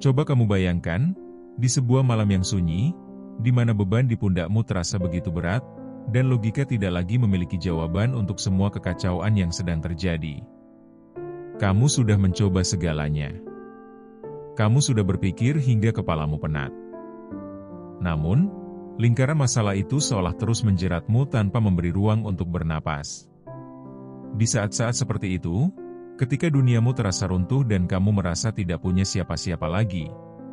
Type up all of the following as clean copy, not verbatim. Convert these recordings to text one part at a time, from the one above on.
Coba kamu bayangkan, di sebuah malam yang sunyi, di mana beban di pundakmu terasa begitu berat, dan logika tidak lagi memiliki jawaban untuk semua kekacauan yang sedang terjadi. Kamu sudah mencoba segalanya. Kamu sudah berpikir hingga kepalamu penat. Namun, lingkaran masalah itu seolah terus menjeratmu tanpa memberi ruang untuk bernapas. Di saat-saat seperti itu, ketika duniamu terasa runtuh dan kamu merasa tidak punya siapa-siapa lagi,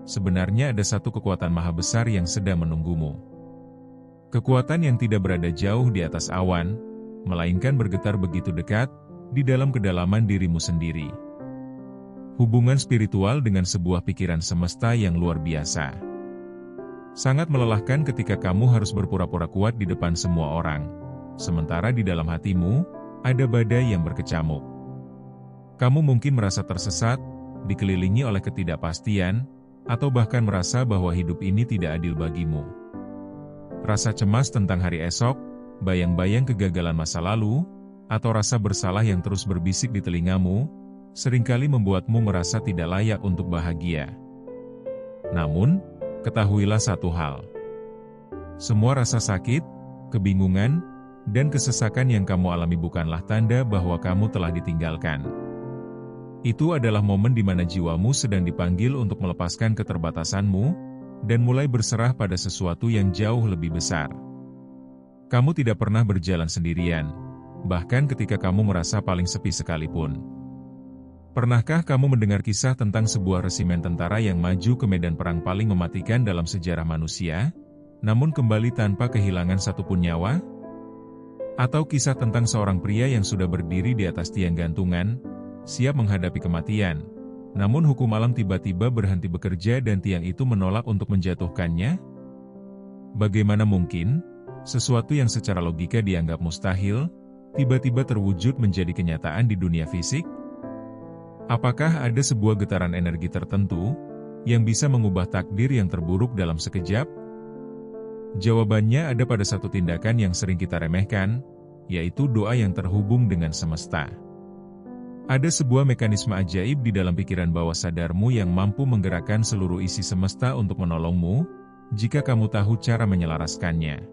sebenarnya ada satu kekuatan maha besar yang sedang menunggumu. Kekuatan yang tidak berada jauh di atas awan, melainkan bergetar begitu dekat, di dalam kedalaman dirimu sendiri. Hubungan spiritual dengan sebuah pikiran semesta yang luar biasa. Sangat melelahkan ketika kamu harus berpura-pura kuat di depan semua orang, sementara di dalam hatimu, ada badai yang berkecamuk. Kamu mungkin merasa tersesat, dikelilingi oleh ketidakpastian, atau bahkan merasa bahwa hidup ini tidak adil bagimu. Rasa cemas tentang hari esok, bayang-bayang kegagalan masa lalu, atau rasa bersalah yang terus berbisik di telingamu, seringkali membuatmu merasa tidak layak untuk bahagia. Namun, ketahuilah satu hal. Semua rasa sakit, kebingungan, dan kesesakan yang kamu alami bukanlah tanda bahwa kamu telah ditinggalkan. Itu adalah momen di mana jiwamu sedang dipanggil untuk melepaskan keterbatasanmu, dan mulai berserah pada sesuatu yang jauh lebih besar. Kamu tidak pernah berjalan sendirian, bahkan ketika kamu merasa paling sepi sekalipun. Pernahkah kamu mendengar kisah tentang sebuah resimen tentara yang maju ke medan perang paling mematikan dalam sejarah manusia, namun kembali tanpa kehilangan satupun nyawa? Atau kisah tentang seorang pria yang sudah berdiri di atas tiang gantungan, siap menghadapi kematian, namun hukum alam tiba-tiba berhenti bekerja dan tiang itu menolak untuk menjatuhkannya? Bagaimana mungkin sesuatu yang secara logika dianggap mustahil, tiba-tiba terwujud menjadi kenyataan di dunia fisik? Apakah ada sebuah getaran energi tertentu yang bisa mengubah takdir yang terburuk dalam sekejap? Jawabannya ada pada satu tindakan yang sering kita remehkan, yaitu doa yang terhubung dengan semesta. Ada sebuah mekanisme ajaib di dalam pikiran bawah sadarmu yang mampu menggerakkan seluruh isi semesta untuk menolongmu, jika kamu tahu cara menyelaraskannya.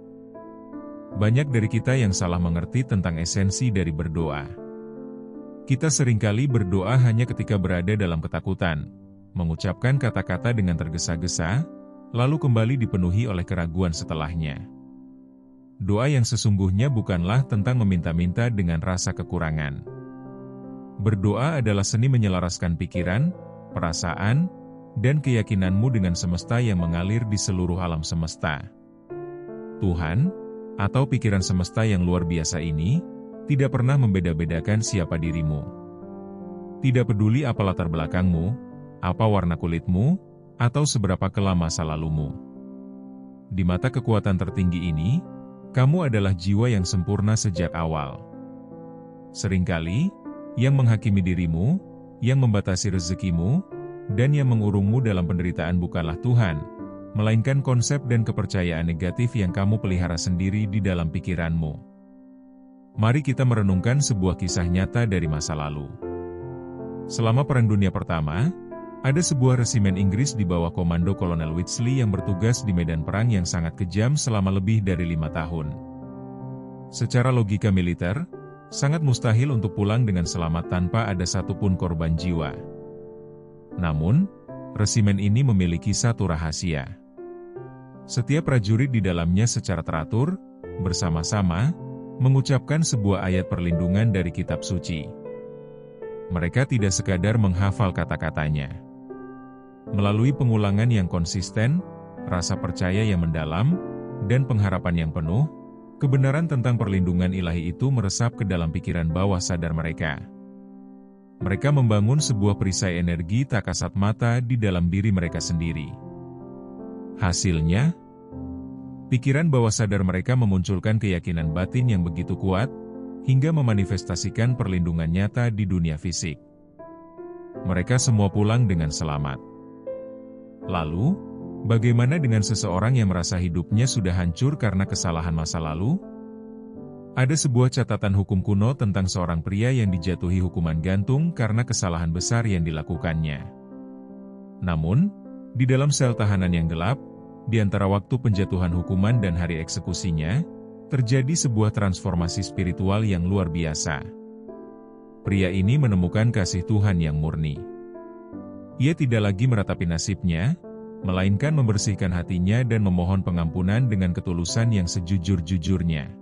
Banyak dari kita yang salah mengerti tentang esensi dari berdoa. Kita seringkali berdoa hanya ketika berada dalam ketakutan, mengucapkan kata-kata dengan tergesa-gesa, lalu kembali dipenuhi oleh keraguan setelahnya. Doa yang sesungguhnya bukanlah tentang meminta-minta dengan rasa kekurangan. Berdoa adalah seni menyelaraskan pikiran, perasaan, dan keyakinanmu dengan semesta yang mengalir di seluruh alam semesta. Tuhan, atau pikiran semesta yang luar biasa ini, tidak pernah membeda-bedakan siapa dirimu. Tidak peduli apa latar belakangmu, apa warna kulitmu, atau seberapa kelam masa lalumu. Di mata kekuatan tertinggi ini, kamu adalah jiwa yang sempurna sejak awal. Seringkali, yang menghakimi dirimu, yang membatasi rezekimu, dan yang mengurungmu dalam penderitaan bukanlah Tuhan, melainkan konsep dan kepercayaan negatif yang kamu pelihara sendiri di dalam pikiranmu. Mari kita merenungkan sebuah kisah nyata dari masa lalu. Selama Perang Dunia Pertama, ada sebuah resimen Inggris di bawah komando Kolonel Widgeley yang bertugas di medan perang yang sangat kejam selama lebih dari 5 tahun. Secara logika militer, sangat mustahil untuk pulang dengan selamat tanpa ada satupun korban jiwa. Namun, resimen ini memiliki satu rahasia. Setiap prajurit di dalamnya secara teratur, bersama-sama, mengucapkan sebuah ayat perlindungan dari kitab suci. Mereka tidak sekadar menghafal kata-katanya. Melalui pengulangan yang konsisten, rasa percaya yang mendalam, dan pengharapan yang penuh, kebenaran tentang perlindungan ilahi itu meresap ke dalam pikiran bawah sadar mereka. Mereka membangun sebuah perisai energi tak kasat mata di dalam diri mereka sendiri. Hasilnya, pikiran bawah sadar mereka memunculkan keyakinan batin yang begitu kuat, hingga memanifestasikan perlindungan nyata di dunia fisik. Mereka semua pulang dengan selamat. Lalu, bagaimana dengan seseorang yang merasa hidupnya sudah hancur karena kesalahan masa lalu? Ada sebuah catatan hukum kuno tentang seorang pria yang dijatuhi hukuman gantung karena kesalahan besar yang dilakukannya. Namun, Di dalam sel tahanan yang gelap, di antara waktu penjatuhan hukuman dan hari eksekusinya, terjadi sebuah transformasi spiritual yang luar biasa. Pria ini menemukan kasih Tuhan yang murni. Ia tidak lagi meratapi nasibnya, melainkan membersihkan hatinya dan memohon pengampunan dengan ketulusan yang sejujur-jujurnya.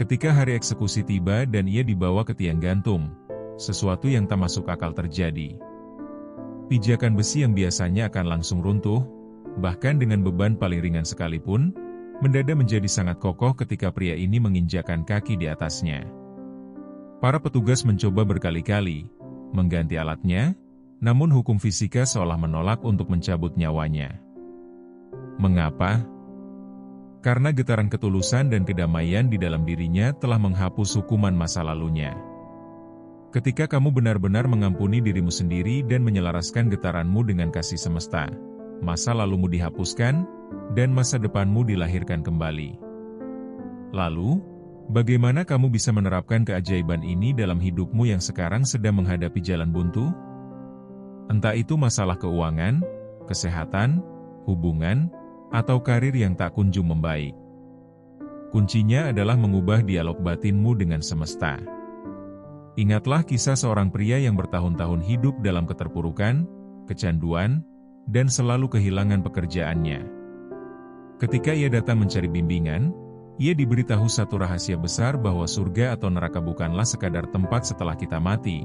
Ketika hari eksekusi tiba dan ia dibawa ke tiang gantung, sesuatu yang tak masuk akal terjadi. Pijakan besi yang biasanya akan langsung runtuh, bahkan dengan beban paling ringan sekalipun, mendadak menjadi sangat kokoh ketika pria ini menginjakkan kaki di atasnya. Para petugas mencoba berkali-kali mengganti alatnya, namun hukum fisika seolah menolak untuk mencabut nyawanya. Mengapa? Karena getaran ketulusan dan kedamaian di dalam dirinya telah menghapus hukuman masa lalunya. Ketika kamu benar-benar mengampuni dirimu sendiri dan menyelaraskan getaranmu dengan kasih semesta, masa lalumu dihapuskan, dan masa depanmu dilahirkan kembali. Lalu, bagaimana kamu bisa menerapkan keajaiban ini dalam hidupmu yang sekarang sedang menghadapi jalan buntu? Entah itu masalah keuangan, kesehatan, hubungan, atau karir yang tak kunjung membaik. Kuncinya adalah mengubah dialog batinmu dengan semesta. Ingatlah kisah seorang pria yang bertahun-tahun hidup dalam keterpurukan, kecanduan, dan selalu kehilangan pekerjaannya. Ketika ia datang mencari bimbingan, ia diberitahu satu rahasia besar bahwa surga atau neraka bukanlah sekadar tempat setelah kita mati,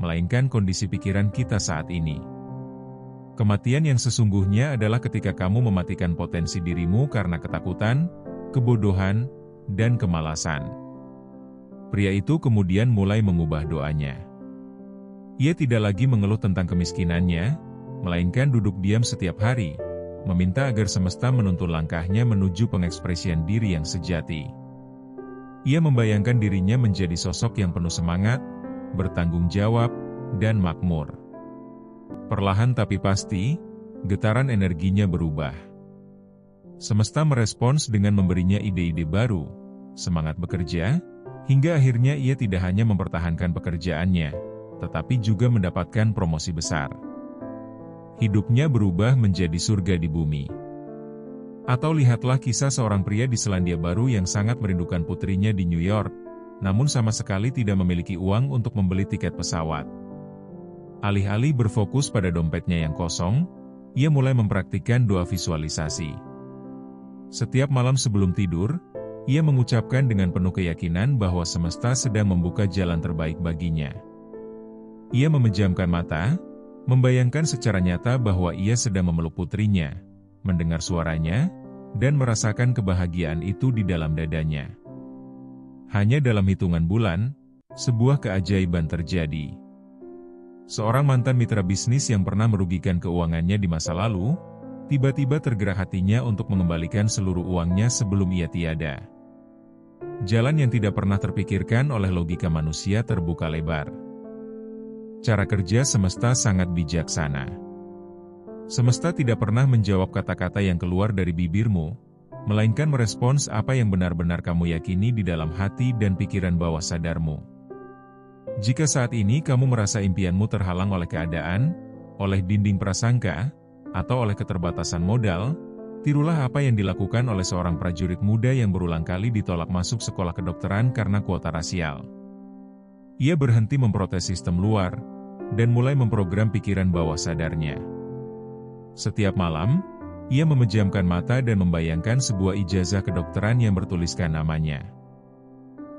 melainkan kondisi pikiran kita saat ini. Kematian yang sesungguhnya adalah ketika kamu mematikan potensi dirimu karena ketakutan, kebodohan, dan kemalasan. Pria itu kemudian mulai mengubah doanya. Ia tidak lagi mengeluh tentang kemiskinannya, melainkan duduk diam setiap hari, meminta agar semesta menuntun langkahnya menuju pengekspresian diri yang sejati. Ia membayangkan dirinya menjadi sosok yang penuh semangat, bertanggung jawab, dan makmur. Perlahan tapi pasti, getaran energinya berubah. Semesta merespons dengan memberinya ide-ide baru, semangat bekerja, hingga akhirnya ia tidak hanya mempertahankan pekerjaannya, tetapi juga mendapatkan promosi besar. Hidupnya berubah menjadi surga di bumi. Atau lihatlah kisah seorang pria di Selandia Baru yang sangat merindukan putrinya di New York, namun sama sekali tidak memiliki uang untuk membeli tiket pesawat. Alih-alih berfokus pada dompetnya yang kosong, ia mulai mempraktikkan doa visualisasi. Setiap malam sebelum tidur, ia mengucapkan dengan penuh keyakinan bahwa semesta sedang membuka jalan terbaik baginya. Ia memejamkan mata, membayangkan secara nyata bahwa ia sedang memeluk putrinya, mendengar suaranya, dan merasakan kebahagiaan itu di dalam dadanya. Hanya dalam hitungan bulan, sebuah keajaiban terjadi. Seorang mantan mitra bisnis yang pernah merugikan keuangannya di masa lalu, tiba-tiba tergerak hatinya untuk mengembalikan seluruh uangnya sebelum ia tiada. Jalan yang tidak pernah terpikirkan oleh logika manusia terbuka lebar. Cara kerja semesta sangat bijaksana. Semesta tidak pernah menjawab kata-kata yang keluar dari bibirmu, melainkan merespons apa yang benar-benar kamu yakini di dalam hati dan pikiran bawah sadarmu. Jika saat ini kamu merasa impianmu terhalang oleh keadaan, oleh dinding prasangka, atau oleh keterbatasan modal, tirulah apa yang dilakukan oleh seorang prajurit muda yang berulang kali ditolak masuk sekolah kedokteran karena kuota rasial. Ia berhenti memprotes sistem luar, dan mulai memprogram pikiran bawah sadarnya. Setiap malam, ia memejamkan mata dan membayangkan sebuah ijazah kedokteran yang bertuliskan namanya.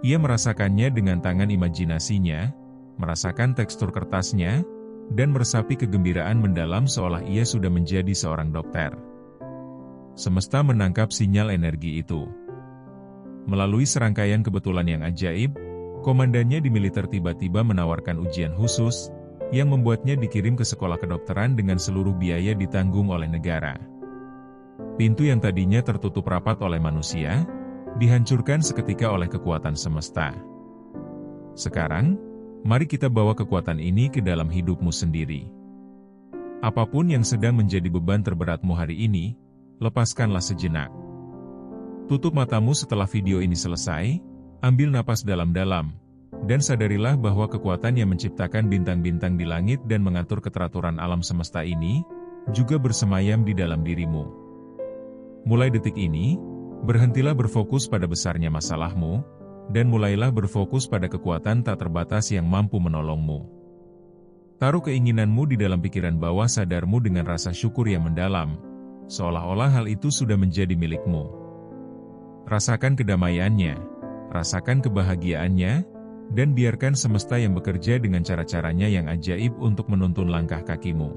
Ia merasakannya dengan tangan imajinasinya, merasakan tekstur kertasnya, dan meresapi kegembiraan mendalam seolah ia sudah menjadi seorang dokter. Semesta menangkap sinyal energi itu. Melalui serangkaian kebetulan yang ajaib, komandannya di militer tiba-tiba menawarkan ujian khusus, yang membuatnya dikirim ke sekolah kedokteran dengan seluruh biaya ditanggung oleh negara. Pintu yang tadinya tertutup rapat oleh manusia, dihancurkan seketika oleh kekuatan semesta. Sekarang, mari kita bawa kekuatan ini ke dalam hidupmu sendiri. Apapun yang sedang menjadi beban terberatmu hari ini, lepaskanlah sejenak. Tutup matamu setelah video ini selesai, ambil napas dalam-dalam, dan sadarilah bahwa kekuatan yang menciptakan bintang-bintang di langit dan mengatur keteraturan alam semesta ini, juga bersemayam di dalam dirimu. Mulai detik ini, berhentilah berfokus pada besarnya masalahmu, dan mulailah berfokus pada kekuatan tak terbatas yang mampu menolongmu. Taruh keinginanmu di dalam pikiran bawah sadarmu dengan rasa syukur yang mendalam, seolah-olah hal itu sudah menjadi milikmu. Rasakan kedamaiannya, rasakan kebahagiaannya, dan biarkan semesta yang bekerja dengan cara-caranya yang ajaib untuk menuntun langkah kakimu.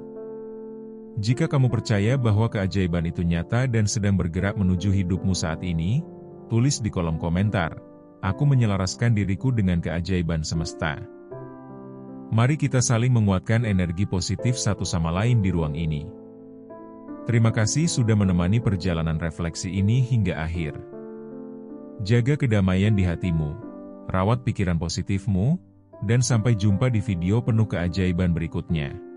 Jika kamu percaya bahwa keajaiban itu nyata dan sedang bergerak menuju hidupmu saat ini, tulis di kolom komentar, "Aku menyelaraskan diriku dengan keajaiban semesta." Mari kita saling menguatkan energi positif satu sama lain di ruang ini. Terima kasih sudah menemani perjalanan refleksi ini hingga akhir. Jaga kedamaian di hatimu, rawat pikiran positifmu, dan sampai jumpa di video penuh keajaiban berikutnya.